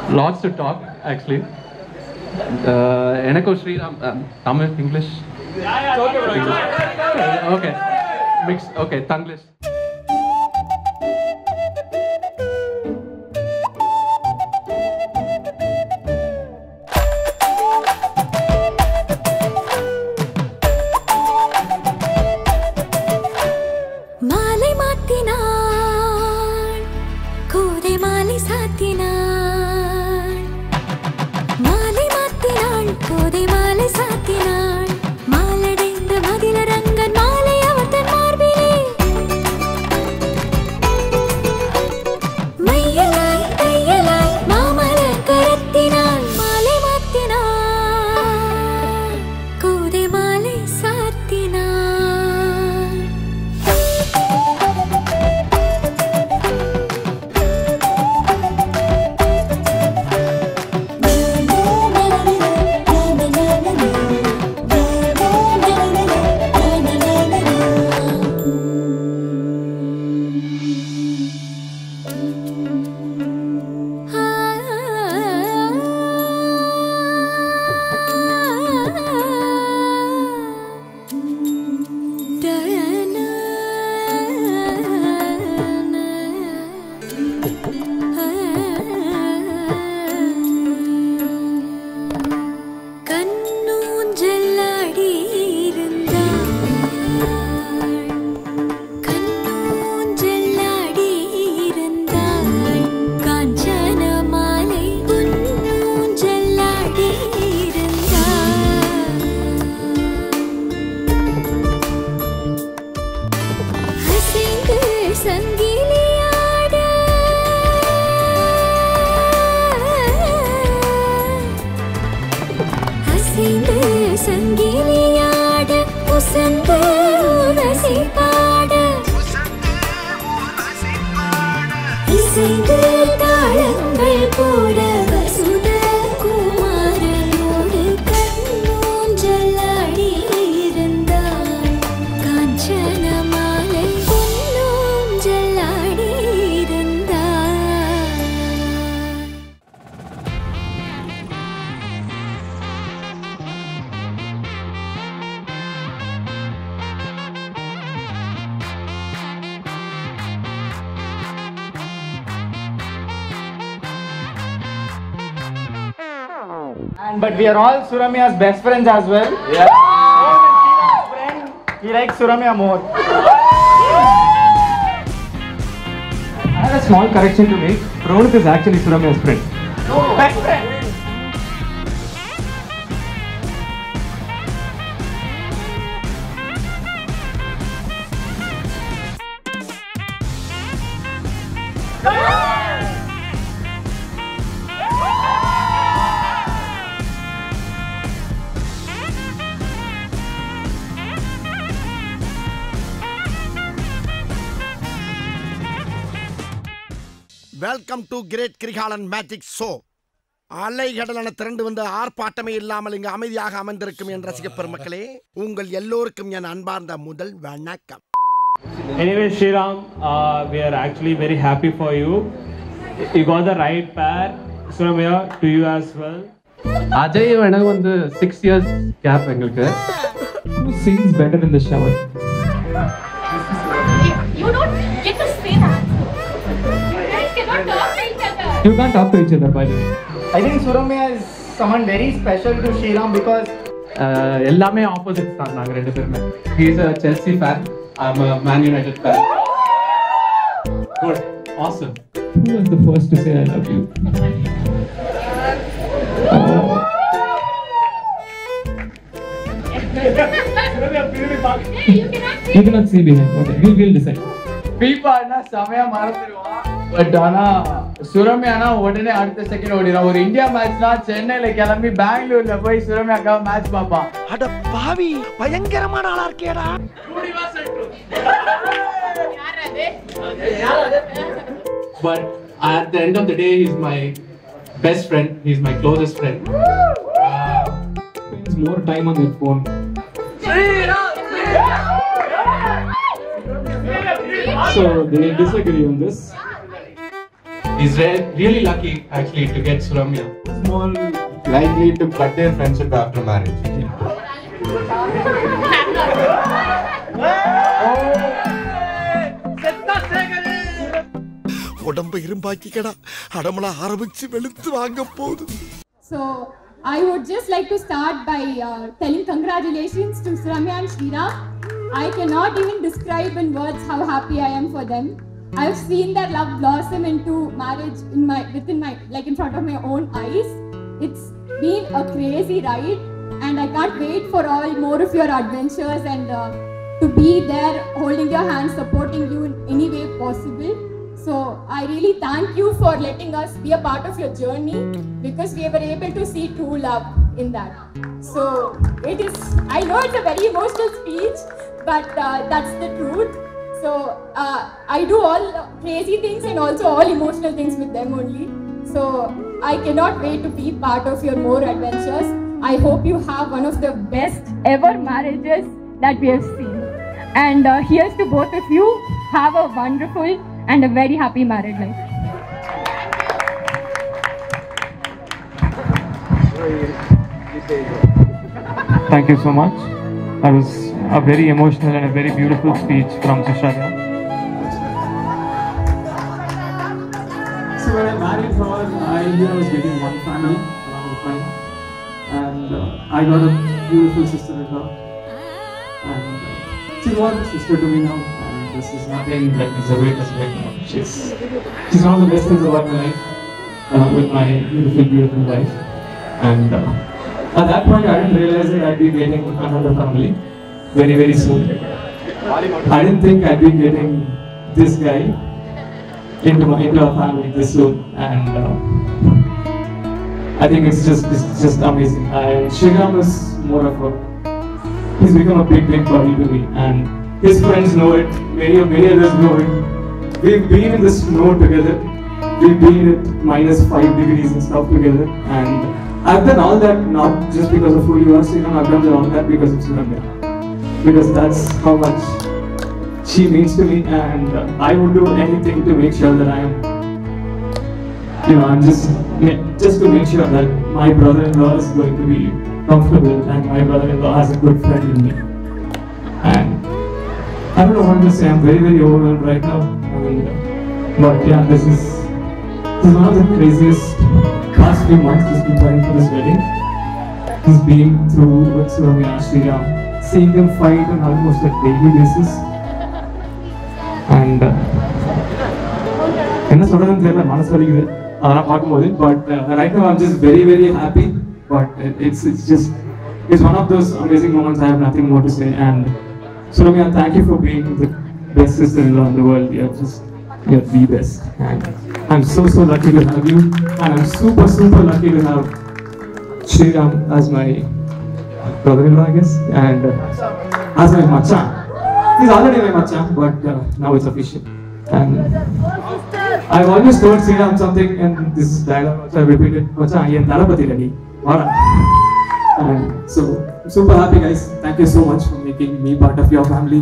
Lots to talk, actually. Enako Sriram, Tamil, English? Yeah. Okay. Mixed. Okay, Tanglish. But we are all Suramia's best friends as well. Yeah. Shriram's friend, he likes Suramia more. I have a small correction to make. Ronit is actually Suramia's friend. No, best friend. Welcome to Great Krigalan Magic Show. அலைகடலான திரண்டு வந்து ஆர்ப்பாட்டமே இல்லாமல் இங்கு அமைதியாக அமர்ந்திருக்கும் என் ரசிக பெருமக்களே, உங்கள் எல்லோருக்கும் என் அன்பார்ந்த முதல் வணக்கம். Anyway, Shriram, we are actually very happy for you. You got the right pair. Suramya, to you as well. Ajay எனக்கு வந்து 6 years gap எங்களுக்கு. Who sings better in the shower? You don't get to say that. You can't talk to each other, by the way. I think Suramya is someone very special to Shriram because எல்லாமே opposites தான் நாங்க ரெண்டு பேருமே. He is a Chelsea fan. I'm a Man United fan. Good. Awesome. Who was the first to say I love you? You cannot see behind. Okay, we'll decide. பீப்பானா சமயா மறந்துடுவான். But ஆனா சுரம்யானா உடனே அடுத்த செகண்ட் ஓடிடும். ஒரு இந்தியா மேட்ச்னா சென்னையில கிளம்பி பெங்களூர்ல போய் சுரம்யாக்காக மேட்ச் பார்ப்பான். அட பாவி, பயங்கரமான ஆளா இருக்கேடா. But at the end of the day, he's my best friend. He's my closest friend. Spends more time on his phone. So they disagree on this. He's really lucky actually to get Suramya. More likely to cut their friendship after marriage. உடம்பு இரும்பாக்கிக்கடா அடமள ஆரம்பிச்சு வெளுத்து வாங்க போகுது. So I would just like to start by telling congratulations to Suramya and Sriram. I cannot even describe in words how happy I am for them. I've seen their love blossom into marriage in front of my own eyes. It's been a crazy ride, and I can't wait for all more of your adventures and to be there holding your hand, supporting you in any way possible. So I really thank you for letting us be a part of your journey, because we were able to see true love in that. So I know it's a very emotional speech, but that's the truth. So I do all crazy things and also all emotional things with them only. So I cannot wait to be part of your more adventures. I hope you have one of the best ever marriages that we have seen. And here's to both of you. Have a wonderful and a very happy married life. Thank you so much. That was a very emotional and a very beautiful speech from Sushanya. So when I married her, I knew I was getting one family along with mine, and I got a beautiful sister with her, and she's one sister to me now, and this is nothing like it's a great aspect. She's one of the best things about my life, along with my beautiful wife, and at that point I didn't realize that I'd be getting another family very soon. I didn't think I'd be getting this guy into our family this soon, and I think it's just amazing. Sriram is more of he's become a big buddy to me, and his friends know it. Many others know it. We've been in the snow together. We've been at -5 degrees and stuff together, and I've done all that not just because of who you are, Sriram. I've done all that because of Suramya, because that's how much she means to me, and I would do anything to make sure that I'm just to make sure that my brother-in-law is going to be comfortable and my brother-in-law has a good friend in me. And I don't know what to say. I'm very overwhelmed right now. But yeah, this is one of the craziest past few months just preparing for this wedding. He's been through with Suramya, Sriram, seeing them fight on almost a daily basis. And என்ன சொல்றதுன்னு தெரியல, மனசு வலிக்குது அதெல்லாம் பார்க்கும்போது. But right now I'm just very happy. But it's one of those amazing moments. I have nothing more to say. And Suramya, thank you for being the best sister-in-law in the world. You're the best. And I'm so lucky to have you. And I'm super lucky to have Sriram as my brother-in-law, I guess, and as my machan. He's already my machan, but now it's official. And I've always told Sriram something, and this dialogue also I repeated, machan, yen Dalapati ready. And so I'm super happy, guys. Thank you so much for making me part of your family.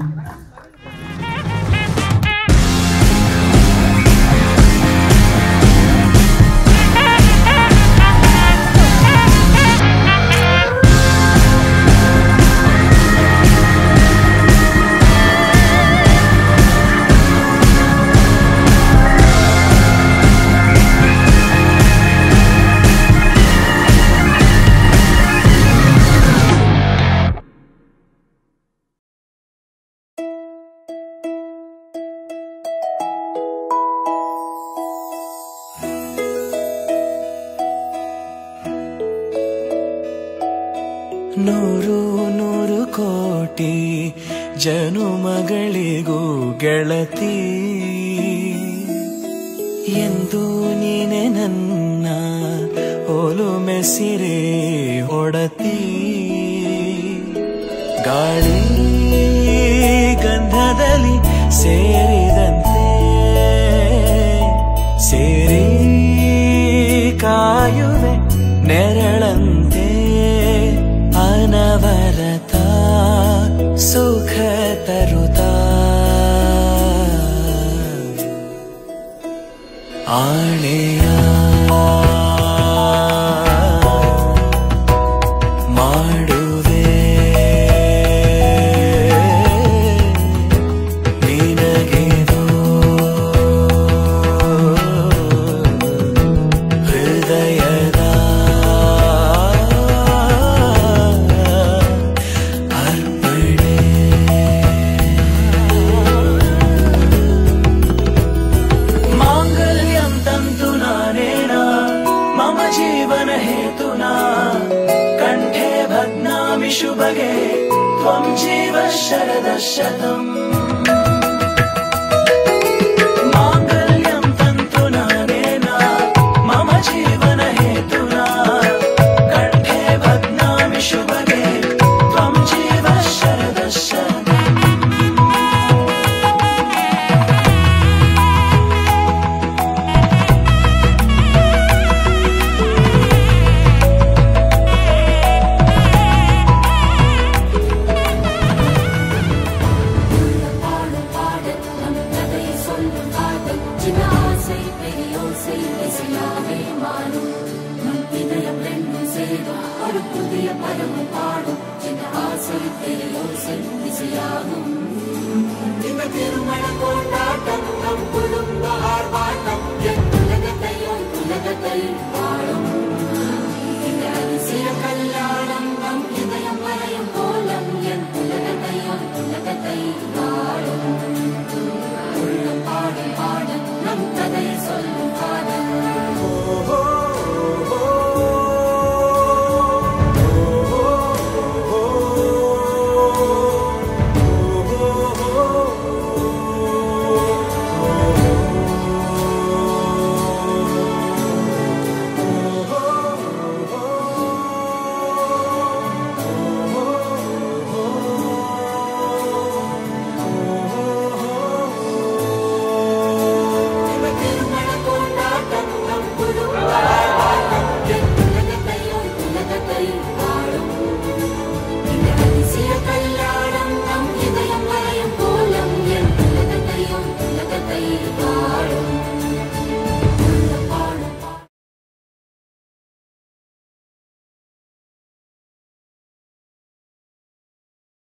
ನೂರು ಕೋಟಿ ಜನುಮಗಳಿಗೂ ಗೆಳತಿ ಎಂದು ನೀನೆ ನನ್ನ ಒಲುಮೆ ಸಿರೆ ಒಡತಿ ಗಾಳಿ ಗಂಧದಲ್ಲಿ ಸೇರಿದಂತೆ ಸೇರಿ ಕಾಯುವೆ ನೆರಳಂತೆ ಅನವರತ ಸುಖ ತರುತ್ತಾ ಆಣೆಯ ಮಾಡುವೆ ನಿನಗೆದು ಹೃದಯದ ಅರ್ಪಣೆ ಮಾಂಗಲ್ಯಂ ತಂತು ನಾನೇನ ಮಮ ಜೀವನ ಹೇತುನಾ ಕಂಠೆ ಭಗ್ನಾಮಿ ಶುಭಗೆ ತ್ವಂ ಜೀವ ಶರದ ಶತಂ ಮಾಂಗಲ್ಯಂ ತಂತು ನಾನೇನ ಮಮ ಜೀವನ ಹೇತುನಾ ಕಂಠೆ ಭಗ್ನಾಮಿ ಶುಭಗೆ ತ್ವಂ ಜೀವ ಶರದ ಶತಂ திருமண கொண்டாட்டம் நம் குடும்ப ஆர்ப்பாட்டம் என் உலகத்தையும் உலகத்தை